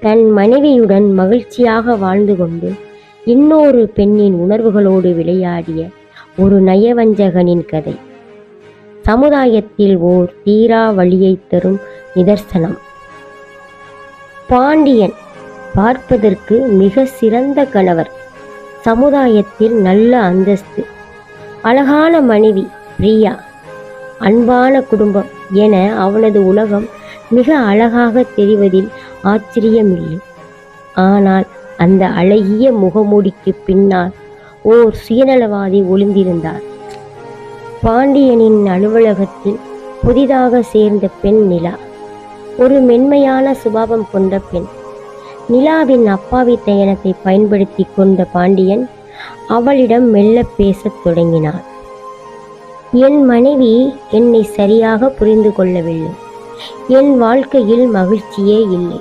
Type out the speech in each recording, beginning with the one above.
தன் மனைவியுடன் மகிழ்ச்சியாக வாழ்ந்து கொண்டு இன்னொரு பெண்ணின் உணர்வுகளோடு விளையாடிய ஒரு நயவஞ்சகனின் கதை. சமுதாயத்தில் ஓர் தீரா வழியை தரும் நிதர்சனம். பாண்டியன் பார்ப்பதற்கு மிக சிறந்த கணவர், சமுதாயத்தில் நல்ல அந்தஸ்து, அழகான மனைவி பிரியா, அன்பான குடும்பம் என அவனது உலகம் மிக அழகாக தெரிவதில் ஆச்சரியமில்லை. ஆனால் அந்த அழகிய முகமூடிக்கு பின்னால் ஓர் சுயநலவாதி ஒளிந்திருந்தார். பாண்டியனின் அலுவலகத்தில் புதிதாக சேர்ந்த பெண் நிலா. ஒரு மென்மையான சுபாவம் கொண்ட பெண். நிலாவின் அப்பாவித்தனத்தை பயன்படுத்தி கொண்ட பாண்டியன் அவளிடம் மெல்ல பேசத் தொடங்கினார். என் மனைவி என்னை சரியாக புரிந்து கொள்ளவில்லை. என் வாழ்க்கையில் மகிழ்ச்சியே இல்லை.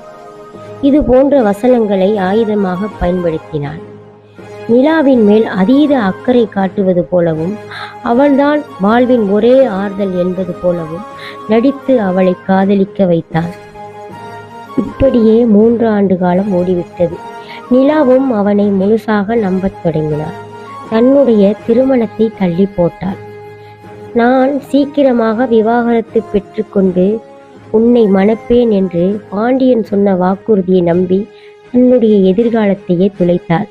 இது போன்ற வசனங்களை ஆயுதமாக பயன்படுத்தினாள். நிலாவின் மேல் அதீத அக்கறை காட்டுவது போலவும் அவள்தான் வாழ்வின் ஒரே ஆறுதல் என்பது போலவும் நடித்து அவளை காதலிக்க வைத்தாள். இப்படியே 3 ஆண்டு காலம் ஓடிவிட்டது. நிலாவும் அவனை முழுசாக நம்பத் தொடங்கினார். தன்னுடைய திருமணத்தை தள்ளி போட்டாள். நான் சீக்கிரமாக விவாகரத்து பெற்றுக்கொண்டு உன்னை மணப்பேன் என்று பாண்டியன் சொன்ன வாக்குறுதியை நம்பி தன்னுடைய எதிர்காலத்தையே துளைத்தாள்.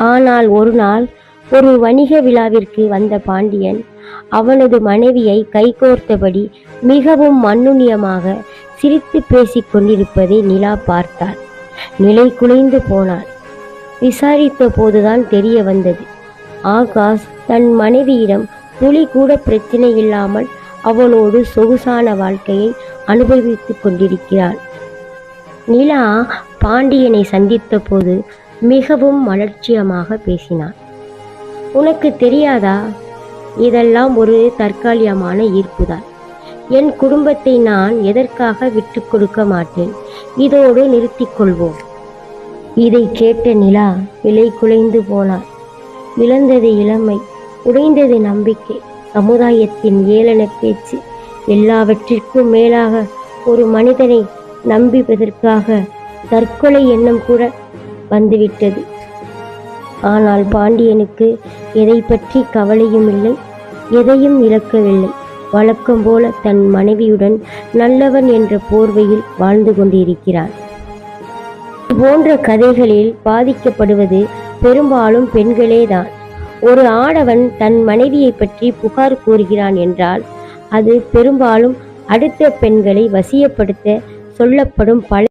ஆனால் ஒரு நாள் ஒரு வணிக விழாவிற்கு வந்த பாண்டியன் அவனது மனைவியை கைகோர்த்தபடி மிகவும் மண்ணுண்ணியமாக சிரித்து பேசிக் கொண்டிருப்பதை நிலா பார்த்தாள். நிலை குலைந்து போனாள். விசாரித்த போதுதான் தெரிய வந்தது, ஆகாஷ் தன் மனைவியிடம் துளி கூட பிரச்சனை இல்லாமல் அவளோடு சொகுசான வாழ்க்கையை அனுபவித்துக் கொண்டிருக்கிறாள். நிலா பாண்டியனை சந்தித்த போது மிகவும் அலட்சியமாக பேசினார். உனக்கு தெரியாதா, இதெல்லாம் ஒரு தற்காலிகமான ஈர்ப்புதான். என் குடும்பத்தை நான் எதற்காக விட்டு கொடுக்க மாட்டேன். இதோடு நிறுத்திக் கொள்வோம். இதை கேட்ட நிலா விலை குலைந்து போனார். இழந்தது இளமை, உடைந்தது நம்பிக்கை, சமுதாயத்தின் ஏளன பேச்சு, எல்லாவற்றிற்கும் மேலாக ஒரு மனிதனை நம்பிப்பதற்காக தற்கொலை எண்ணம் கூட வந்துவிட்டது. ஆனால் பாண்டியனுக்கு எதை பற்றி கவலையும் இல்லை, எதையும் இழக்கவில்லை. வழக்கம் போல தன் மனைவியுடன் நல்லவன் என்ற போர்வையில் வாழ்ந்து கொண்டிருக்கிறார். போன்ற கதைகளில் பாதிக்கப்படுவது பெரும்பாலும் பெண்களேதான். ஒரு ஆடவன் தன் மனைவியை பற்றி புகார் கூறுகிறான் என்றால் அது பெரும்பாலும் அடுத்த பெண்களை வசியப்படுத்த சொல்லப்படும் பல